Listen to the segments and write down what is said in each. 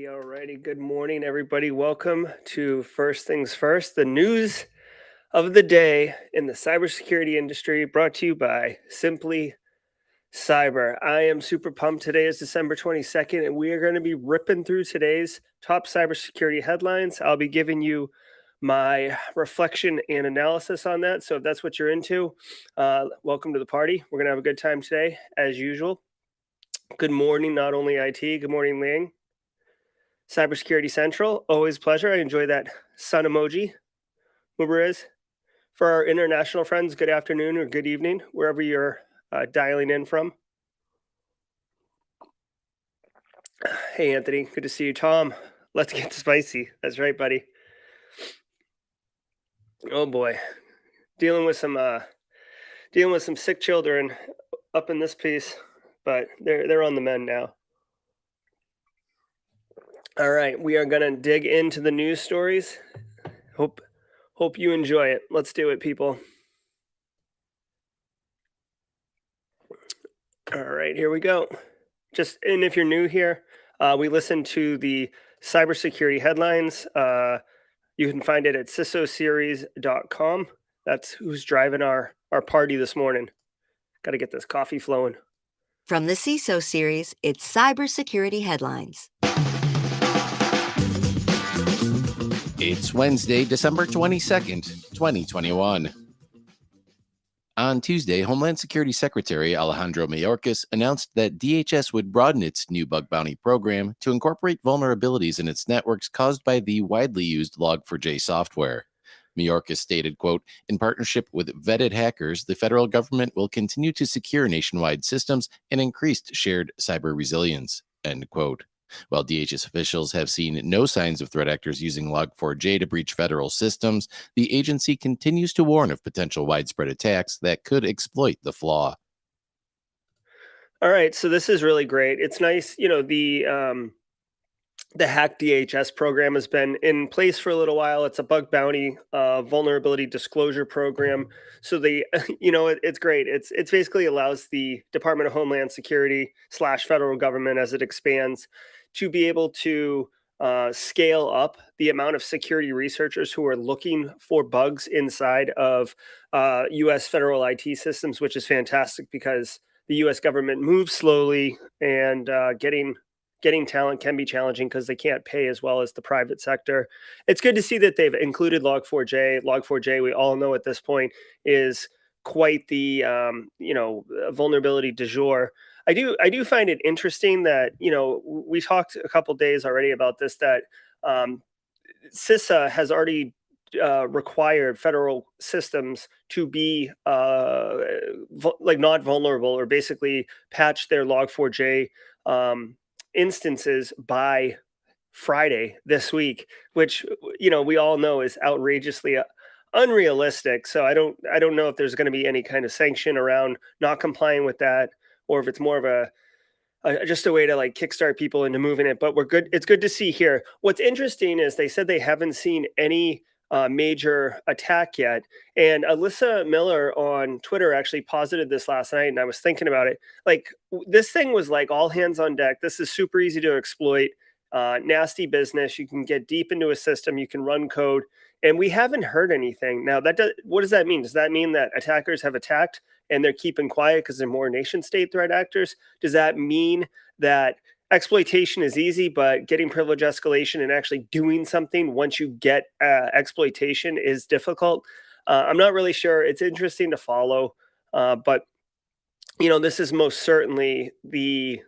Alrighty. Good morning, everybody. Welcome to First Things First, the news of the day in the cybersecurity industry, brought to you by Simply Cyber. I am super pumped. Today is December 22nd, and we are going to be ripping through today's top cybersecurity headlines. I'll be giving you my reflection and analysis on that. So if that's what you're into, welcome to the party. We're going to have a good time today, as usual. Good morning, not only IT. Good morning, Ling. Cybersecurity Central, always pleasure. I enjoy that sun emoji. Uber is. For our international friends, good afternoon or good evening, wherever you're dialing in from. Hey, Anthony, good to see you. Tom, let's get spicy. That's right, buddy. Oh boy, dealing with some sick children up in this piece, but they're on the mend now. All right, we are gonna dig into the news stories. Hope you enjoy it. Let's do it, people. All right, here we go. And if you're new here, we listen to the cybersecurity headlines. You can find it at cisoseries.com. That's who's driving our party this morning. Got to get this coffee flowing. From the CISO series, it's Cybersecurity Headlines. It's Wednesday, December 22nd, 2021. On Tuesday, Homeland Security Secretary Alejandro Mayorkas announced that DHS would broaden its new bug bounty program to incorporate vulnerabilities in its networks caused by the widely used Log4j software. Mayorkas stated, quote, "In partnership with vetted hackers, the federal government will continue to secure nationwide systems and increase shared cyber resilience," end quote. While DHS officials have seen no signs of threat actors using Log4j to breach federal systems, the agency continues to warn of potential widespread attacks that could exploit the flaw. All right, so this is really great. It's nice, the Hack DHS program has been in place for a little while. It's a bug bounty vulnerability disclosure program. So it's great. It's basically allows the Department of Homeland Security / federal government as it expands to be able to scale up the amount of security researchers who are looking for bugs inside of U.S. federal IT systems, which is fantastic because the U.S. government moves slowly, and getting talent can be challenging because they can't pay as well as the private sector. It's good to see that they've included Log4j. Log4j, we all know at this point, is quite the vulnerability du jour. I do find it interesting that we talked a couple days already about this, that CISA has already required federal systems to be not vulnerable, or basically patch their Log4j instances by Friday this week, which we all know is outrageously unrealistic. So I don't know if there's going to be any kind of sanction around not complying with that, or if it's more of a just a way to kickstart people into moving it. But we're good. It's good to see here. What's interesting is they said they haven't seen any major attack yet. And Alyssa Miller on Twitter actually posited this last night, and I was thinking about it. This thing was all hands on deck. This is super easy to exploit. Nasty business. You can get deep into a system. You can run code, and we haven't heard anything. Now, what does that mean? Does that mean that attackers have attacked and they're keeping quiet because they're more nation state threat actors? Does that mean that exploitation is easy, but getting privilege escalation and actually doing something once you get exploitation is difficult? I'm not really sure. It's interesting to follow, but this is most certainly the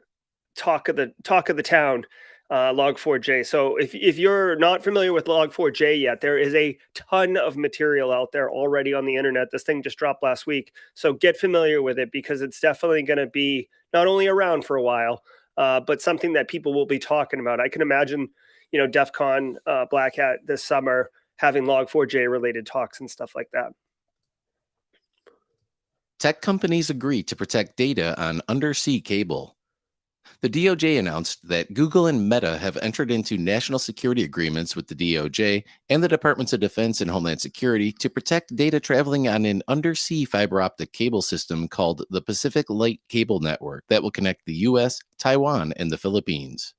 talk of the town. Log4j. So if you're not familiar with Log4j yet, there is a ton of material out there already on the internet. This thing just dropped last week. So get familiar with it, because it's definitely going to be not only around for a while, but something that people will be talking about. I can imagine, DEF CON Black Hat this summer having Log4j related talks and stuff like that. Tech companies agree to protect data on undersea cable. The DOJ announced that Google and Meta have entered into national security agreements with the DOJ and the Departments of Defense and Homeland Security to protect data traveling on an undersea fiber optic cable system called the Pacific Light Cable Network that will connect the US, Taiwan, and the Philippines.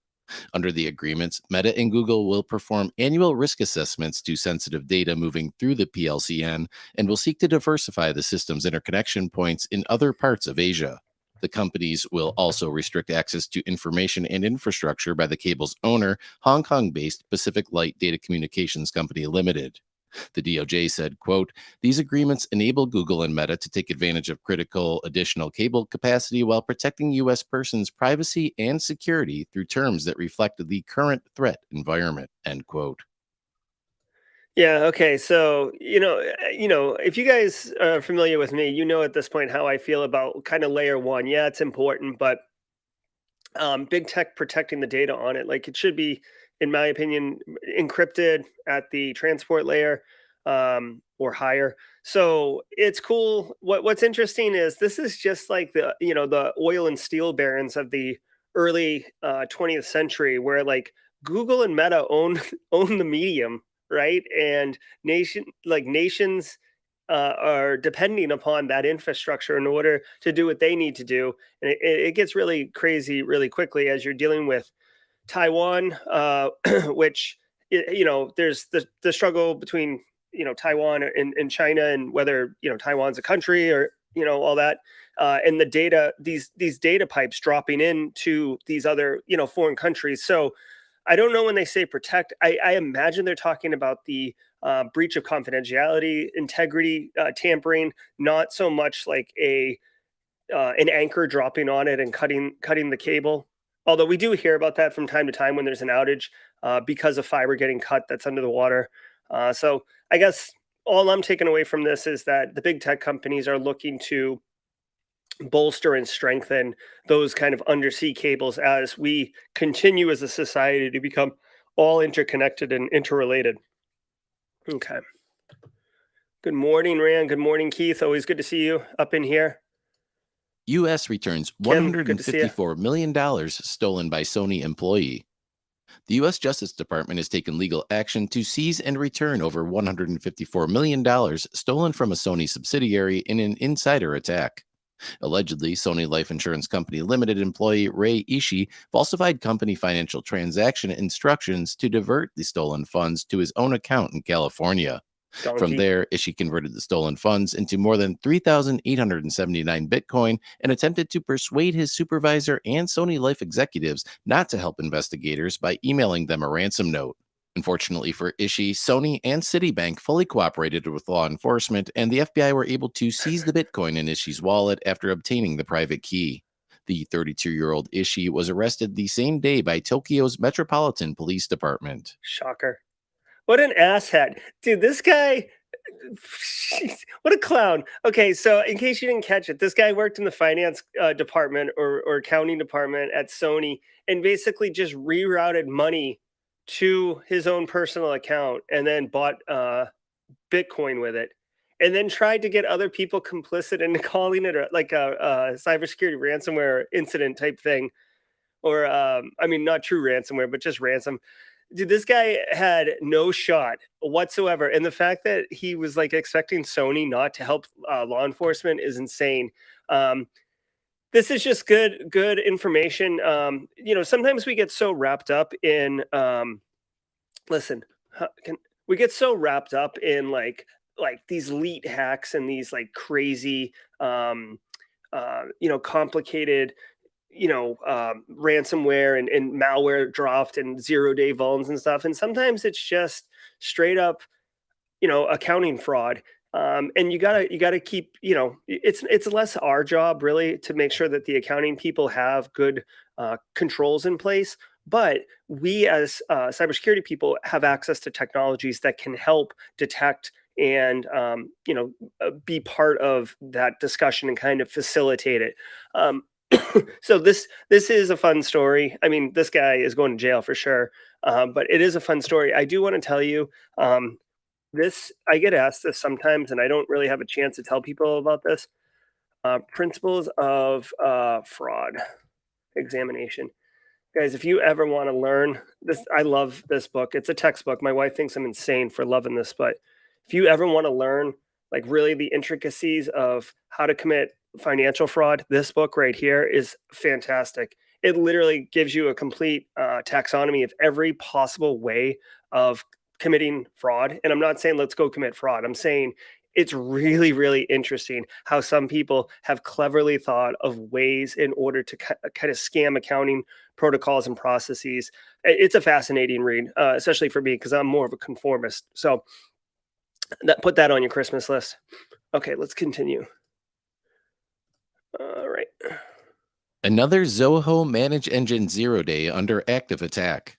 Under the agreements, Meta and Google will perform annual risk assessments to sensitive data moving through the PLCN and will seek to diversify the system's interconnection points in other parts of Asia. The companies will also restrict access to information and infrastructure by the cable's owner, Hong Kong-based Pacific Light Data Communications Company Limited. The DOJ said, quote, "These agreements enable Google and Meta to take advantage of critical additional cable capacity while protecting U.S. persons' privacy and security through terms that reflect the current threat environment," end quote. Yeah. Okay. So if you guys are familiar with me, at this point how I feel about kind of layer one. Yeah, it's important, but big tech protecting the data on it, like it should be, in my opinion, encrypted at the transport layer or higher. So it's cool. What's interesting is this is just like the oil and steel barons of the early 20th century, where like Google and Meta own own the medium, right? And nations are depending upon that infrastructure in order to do what they need to do. And it gets really crazy really quickly as you're dealing with Taiwan, which, there's the struggle between, Taiwan and China, and whether, Taiwan's a country or, all that. And the data, these data pipes dropping into these other, foreign countries. So I don't know when they say protect. I imagine they're talking about the breach of confidentiality, integrity, tampering, not so much like a an anchor dropping on it and cutting the cable. Although we do hear about that from time to time when there's an outage because of fiber getting cut that's under the water. So I guess all I'm taking away from this is that the big tech companies are looking to bolster and strengthen those kind of undersea cables as we continue as a society to become all interconnected and interrelated. Okay. Good morning, Rand. Good morning, Keith. Always good to see you up in here. U.S. returns Kim, good to see you. $154 million stolen by Sony employee. The U.S. Justice Department has taken legal action to seize and return over $154 million stolen from a Sony subsidiary in an insider attack. Allegedly, Sony Life Insurance Company Limited employee Ray Ishii falsified company financial transaction instructions to divert the stolen funds to his own account in California. From Donkey. there, Ishii converted the stolen funds into more than 3,879 Bitcoin and attempted to persuade his supervisor and Sony Life executives not to help investigators by emailing them a ransom note. Unfortunately for Ishii, Sony and Citibank fully cooperated with law enforcement, and the FBI were able to seize the Bitcoin in Ishii's wallet after obtaining the private key. The 32-year-old Ishii was arrested the same day by Tokyo's Metropolitan Police Department. Shocker. What an asshat. Dude, this guy, what a clown. Okay, so in case you didn't catch it, this guy worked in the finance department or accounting department at Sony and basically just rerouted money to his own personal account and then bought Bitcoin with it. And then tried to get other people complicit into calling it like a cybersecurity ransomware incident type thing. Or, I mean, not true ransomware, but just ransom. Dude, this guy had no shot whatsoever, and the fact that he was like expecting Sony not to help law enforcement is insane. This is just good information. Sometimes we get so wrapped up in listen. We get so wrapped up in like these elite hacks and these like crazy, complicated ransomware and malware dropped and 0-day vulns and stuff. And sometimes it's just straight up, accounting fraud. And you gotta keep, it's less our job really to make sure that the accounting people have good controls in place. But we as cybersecurity people have access to technologies that can help detect and be part of that discussion and kind of facilitate it. So this is a fun story. I mean, this guy is going to jail for sure, but it is a fun story. I do want to tell you, this I get asked this sometimes, and I don't really have a chance to tell people about this. Principles of fraud. examination. Guys, if you ever want to learn this, I love this book. It's a textbook. My wife thinks I'm insane for loving this, but if you ever want to learn like really the intricacies of how to commit financial fraud, this book right here is fantastic. It literally gives you a complete taxonomy of every possible way of committing fraud. And I'm not saying let's go commit fraud. I'm saying it's really, really interesting how some people have cleverly thought of ways in order to kind of scam accounting protocols and processes. It's a fascinating read, especially for me because I'm more of a conformist. So put that on your Christmas list. Okay, let's continue. All right. Another Zoho Manage Engine Zero Day under active attack.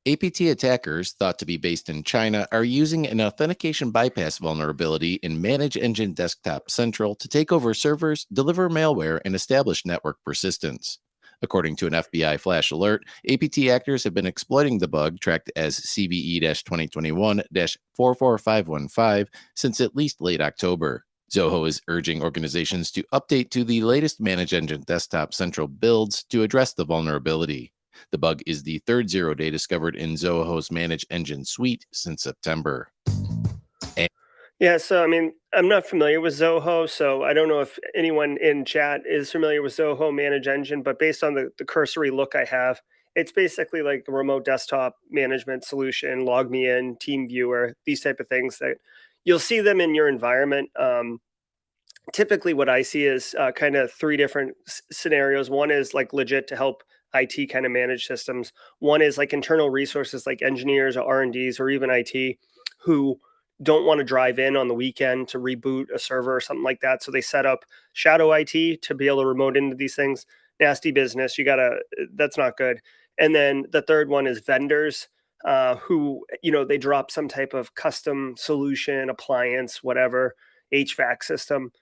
APT attackers, thought to be based in China, are using an authentication bypass vulnerability in Manage Engine Desktop Central to take over servers, deliver malware, and establish network persistence. According to an FBI flash alert, APT actors have been exploiting the bug tracked as CVE 2021 44515 since at least late October. Zoho is urging organizations to update to the latest Manage Engine Desktop Central builds to address the vulnerability. The bug is the third zero day discovered in Zoho's Manage Engine suite since September. Yeah, so I mean, I'm not familiar with Zoho, so I don't know if anyone in chat is familiar with Zoho Manage Engine, but based on the cursory look I have, it's basically like a remote desktop management solution, log me in, team viewer, these type of things that you'll see them in your environment. Typically what I see is kind of three different scenarios. One is like legit to help IT kind of manage systems. One is like internal resources like engineers or R&Ds or even IT who don't want to drive in on the weekend to reboot a server or something like that. So they set up shadow IT to be able to remote into these things. Nasty business. That's not good. And then the third one is vendors who, they drop some type of custom solution, appliance, whatever, HVAC system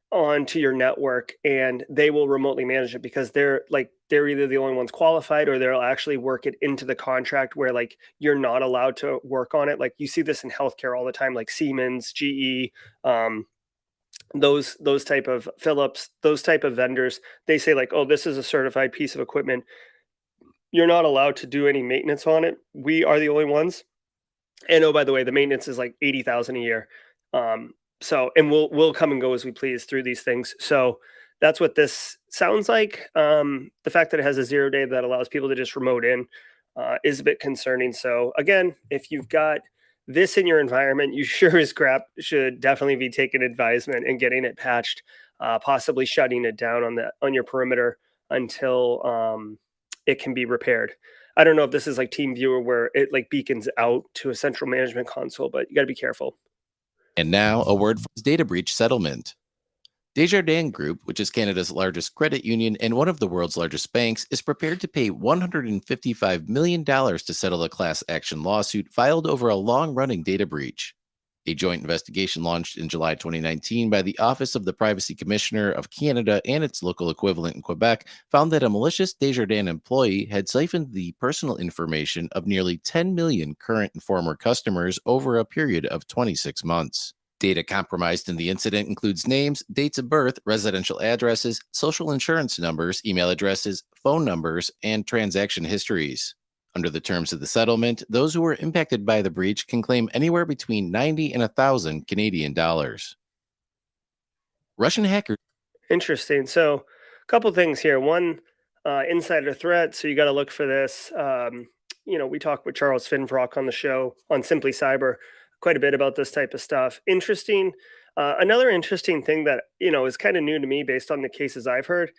onto your network and they will remotely manage it because they're either the only ones qualified or they'll actually work it into the contract where like you're not allowed to work on it. Like you see this in healthcare all the time, like Siemens, GE, those type of Philips, those type of vendors. They say like, oh, this is a certified piece of equipment. You're not allowed to do any maintenance on it. We are the only ones. And oh, by the way, the maintenance is like 80,000 a year. And we'll come and go as we please through these things. So that's what this sounds like. The fact that it has a zero day that allows people to just remote in is a bit concerning. So again, if you've got this in your environment, you sure as crap should definitely be taking advisement and getting it patched, possibly shutting it down on your perimeter until it can be repaired. I don't know if this is like TeamViewer where it like beacons out to a central management console, but you got to be careful. And now a word for data breach settlement. Desjardins Group, which is Canada's largest credit union and one of the world's largest banks, is prepared to pay $155 million to settle a class action lawsuit filed over a long-running data breach. A joint investigation launched in July 2019 by the Office of the Privacy Commissioner of Canada and its local equivalent in Quebec found that a malicious Desjardins employee had siphoned the personal information of nearly 10 million current and former customers over a period of 26 months. Data compromised in the incident includes names, dates of birth, residential addresses, social insurance numbers, email addresses, phone numbers, and transaction histories. Under the terms of the settlement, those who were impacted by the breach can claim anywhere between 90 and 1,000 Canadian dollars. Russian hackers. Interesting. So, a couple things here. One, insider threat. So you got to look for this. We talk with Charles Finfrock on the show on Simply Cyber quite a bit about this type of stuff. Interesting. Another interesting thing that is kind of new to me based on the cases I've heard.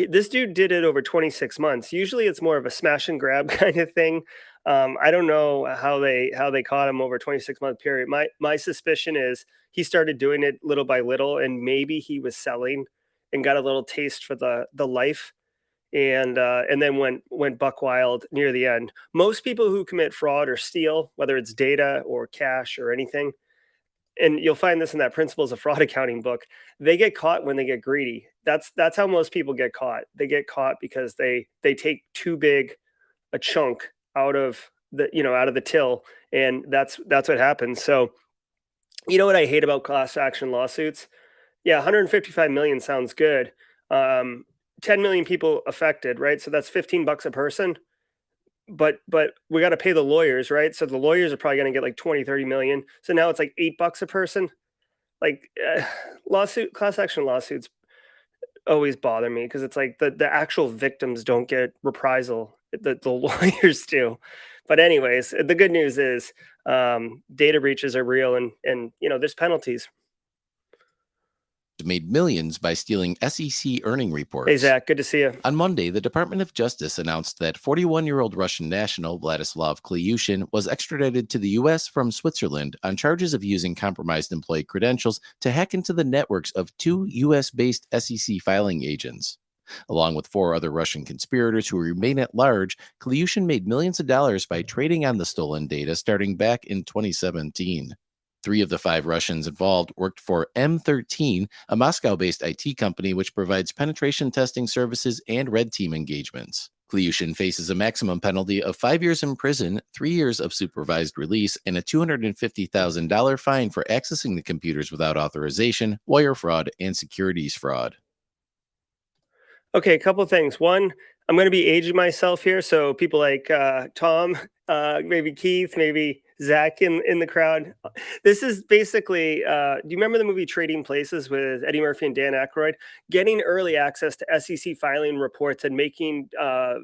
This dude did it over 26 months. Usually, it's more of a smash and grab kind of thing. I don't know how they caught him over a 26-month period. My suspicion is he started doing it little by little, and maybe he was selling and got a little taste for the life and then went buck wild near the end. Most people who commit fraud or steal, whether it's data or cash or anything, and you'll find this in that Principles of Fraud Accounting book, they get caught when they get greedy. That's how most people get caught. They get caught because they take too big a chunk out of the till, and that's what happens. So, you know what I hate about class action lawsuits? Yeah, 155 million sounds good. 10 million people affected, right? So that's $15 a person. But we got to pay the lawyers, right? So the lawyers are probably going to get like 20, 30 million. So now it's like $8 a person. Like lawsuit, class action lawsuits always bother me because it's like the actual victims don't get reprisal, the lawyers do. But anyways, the good news is data breaches are real, and there's penalties. Made millions by stealing SEC earning Hey reports. Zach, good to see you. On Monday, the Department of Justice announced that 41-year-old Russian national Vladislav Klyushin was extradited to the U.S. from Switzerland on charges of using compromised employee credentials to hack into the networks of 2 U.S.-based SEC filing agents. Along with 4 other Russian conspirators who remain at large, Klyushin made millions of dollars by trading on the stolen data starting back in 2017. 3 of the 5 Russians involved worked for M13, a Moscow-based IT company which provides penetration testing services and red team engagements. Klyushin faces a maximum penalty of 5 years in prison, 3 years of supervised release, and a $250,000 fine for accessing the computers without authorization, wire fraud, and securities fraud. Okay, a couple of things. One, I'm going to be aging myself here, so people like Tom, maybe Keith, maybe Zach in the crowd. This is basically. Do you remember the movie Trading Places with Eddie Murphy and Dan Aykroyd? Getting early access to SEC filing reports and making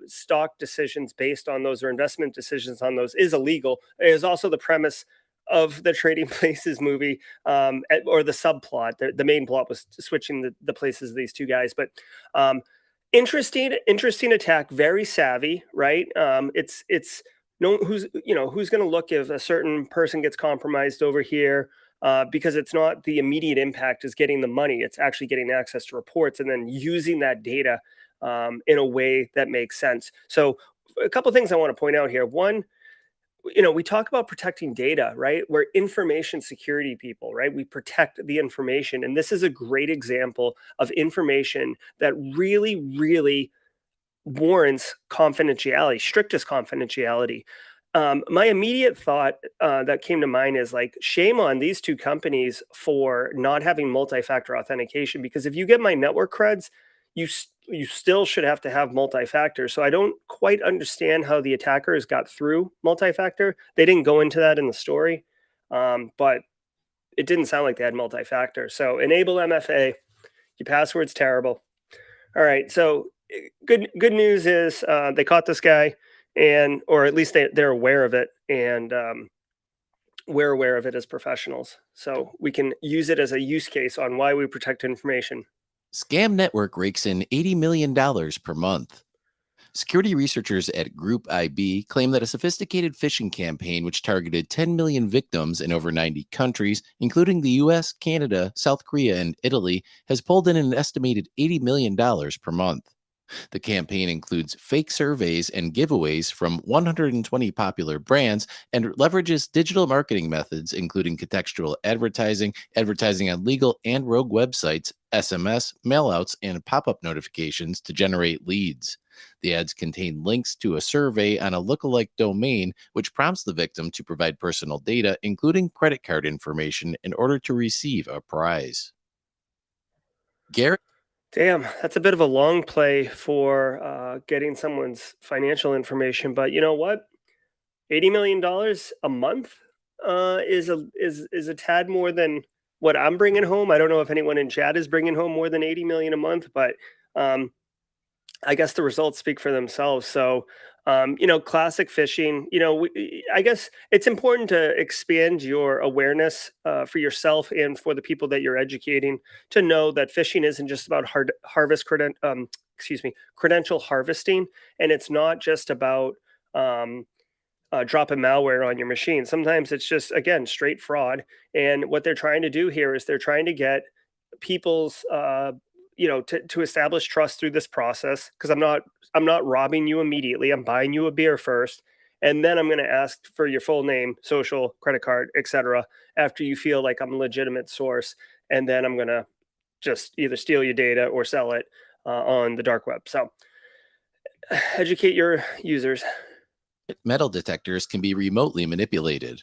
stock decisions based on those or investment decisions on those is illegal. It is also the premise of the Trading Places movie, or the subplot. The main plot was switching the places of these two guys, but. Interesting attack, very savvy, right? It's no who's going to look if a certain person gets compromised over here, because it's not the immediate impact is getting the money, it's actually getting access to reports and then using that data in a way that makes sense. So a couple of things I want to point out here. One, we talk about protecting data, right? We're information security people, right? We protect the information. And this is a great example of information that really, really warrants confidentiality, strictest confidentiality. My immediate thought that came to mind is like, shame on these 2 companies for not having multi-factor authentication, because if you get my network creds, you still should have to have multi-factor. So I don't quite understand how the attackers got through multi-factor. They didn't go into that in the story, but it didn't sound like they had multi-factor. So enable MFA. Your password's terrible. All right. So good news is they caught this guy, or at least they're aware of it, and we're aware of it as professionals. So we can use it as a use case on why we protect information. Scam network rakes in $80 million per month. Security researchers at Group IB claim that a sophisticated phishing campaign which targeted 10 million victims in over 90 countries, including the US, Canada, South Korea, and Italy, has pulled in an estimated $80 million per month. The campaign includes fake surveys and giveaways from 120 popular brands and leverages digital marketing methods, including contextual advertising, advertising on legal and rogue websites, SMS, mailouts, and pop-up notifications to generate leads. The ads contain links to a survey on a lookalike domain, which prompts the victim to provide personal data, including credit card information, in order to receive a prize. Garrett? Damn, that's a bit of a long play for getting someone's financial information. But you know what? $80 million a month is a tad more than what I'm bringing home. I don't know if anyone in chat is bringing home more than 80 million a month, but um, I guess the results speak for themselves. So, classic phishing. I guess it's important to expand your awareness for yourself and for the people that you're educating to know that phishing isn't just about credential harvesting, and it's not just about dropping malware on your machine. Sometimes it's just, again, straight fraud. And what they're trying to do here is they're trying to get people's to establish trust through this process, because I'm not robbing you immediately. I'm buying you a beer first, and then I'm going to ask for your full name, social, credit card, etc. after you feel like I'm a legitimate source, and then I'm going to just either steal your data or sell it on the dark web. So educate your users. Metal detectors can be remotely manipulated.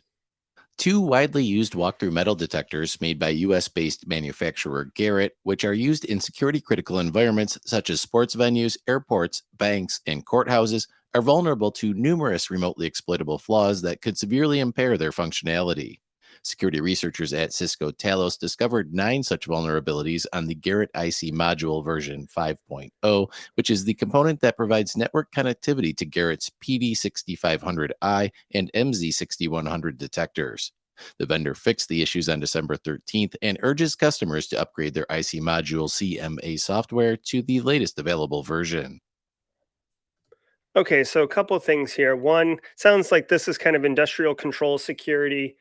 Two widely used walkthrough metal detectors made by US-based manufacturer Garrett, which are used in security-critical environments such as sports venues, airports, banks, and courthouses, are vulnerable to numerous remotely exploitable flaws that could severely impair their functionality. Security researchers at Cisco Talos discovered 9 such vulnerabilities on the Garrett IC module version 5.0, which is the component that provides network connectivity to Garrett's PD6500i and MZ6100 detectors. The vendor fixed the issues on December 13th and urges customers to upgrade their IC module CMA software to the latest available version. Okay, so a couple of things here. One, sounds like this is kind of industrial control security.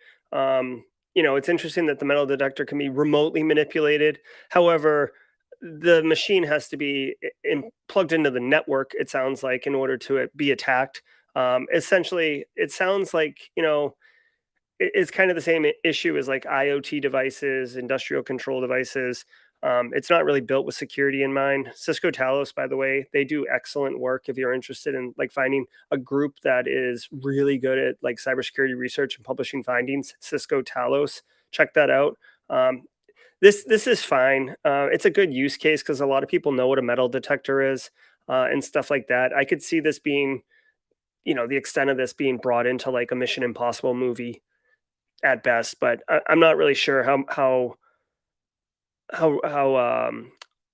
It's interesting that the metal detector can be remotely manipulated. However, the machine has to be plugged into the network, it sounds like, in order to be attacked. Essentially, it sounds like, it's kind of the same issue as like IoT devices, industrial control devices. It's not really built with security in mind. Cisco Talos, by the way, they do excellent work. If you're interested in like finding a group that is really good at like cybersecurity research and publishing findings, Cisco Talos, check that out. This is fine. It's a good use case because a lot of people know what a metal detector is and stuff like that. I could see this being, the extent of this being brought into like a Mission Impossible movie at best, but I'm not really sure how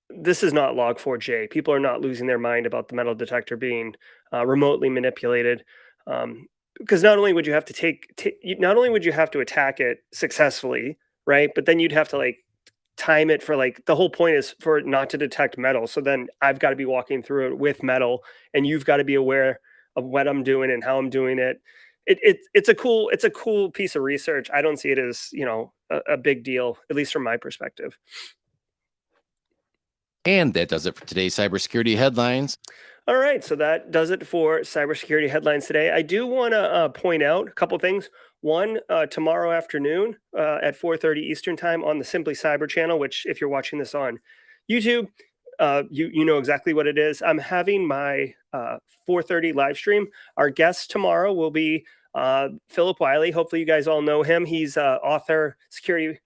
this is not Log4j. People are not losing their mind about the metal detector being remotely manipulated, because not only would you have to not only would you have to attack it successfully, right? But then you'd have to like time it for like the whole point is for it not to detect metal. So then I've got to be walking through it with metal, and you've got to be aware of what I'm doing and how I'm doing it. It's a cool piece of research. I don't see it as a big deal, at least from my perspective. And that does it for today's cybersecurity headlines. All right, so that does it for cybersecurity headlines today. I do want to point out a couple things. One, tomorrow afternoon at 4:30 Eastern time on the Simply Cyber channel, which if you're watching this on YouTube, you know exactly what it is. I'm having my 4:30 live stream. Our guest tomorrow will be Philip Wiley. Hopefully, you guys all know him. He's author, security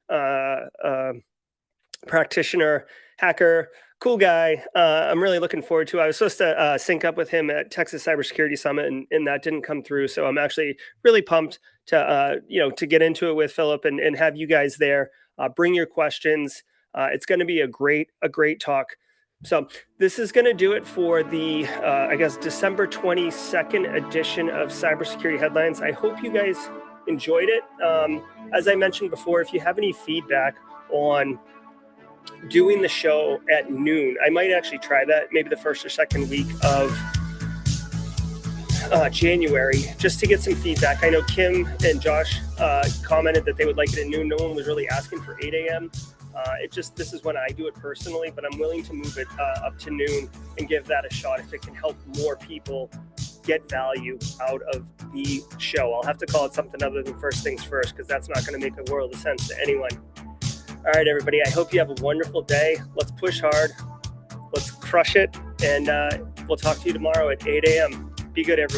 practitioner, hacker, cool guy. I'm really looking forward to it. I was supposed to sync up with him at Texas Cybersecurity Summit, and that didn't come through. So I'm actually really pumped to to get into it with Philip and have you guys there. Bring your questions. It's going to be a great talk. So this is going to do it for the I guess December 22nd edition of Cybersecurity Headlines. I hope you guys enjoyed it. As I mentioned before, if you have any feedback on doing the show at noon, I might actually try that maybe the first or second week of January, just to get some feedback. I know Kim and Josh commented that they would like it at noon. No one was really asking for 8 a.m. This is when I do it personally, but I'm willing to move it up to noon and give that a shot if it can help more people get value out of the show. I'll have to call it something other than First Things First, because that's not going to make a world of sense to anyone. All right, everybody, I hope you have a wonderful day. Let's push hard. Let's crush it. And we'll talk to you tomorrow at 8 a.m. Be good, everyone.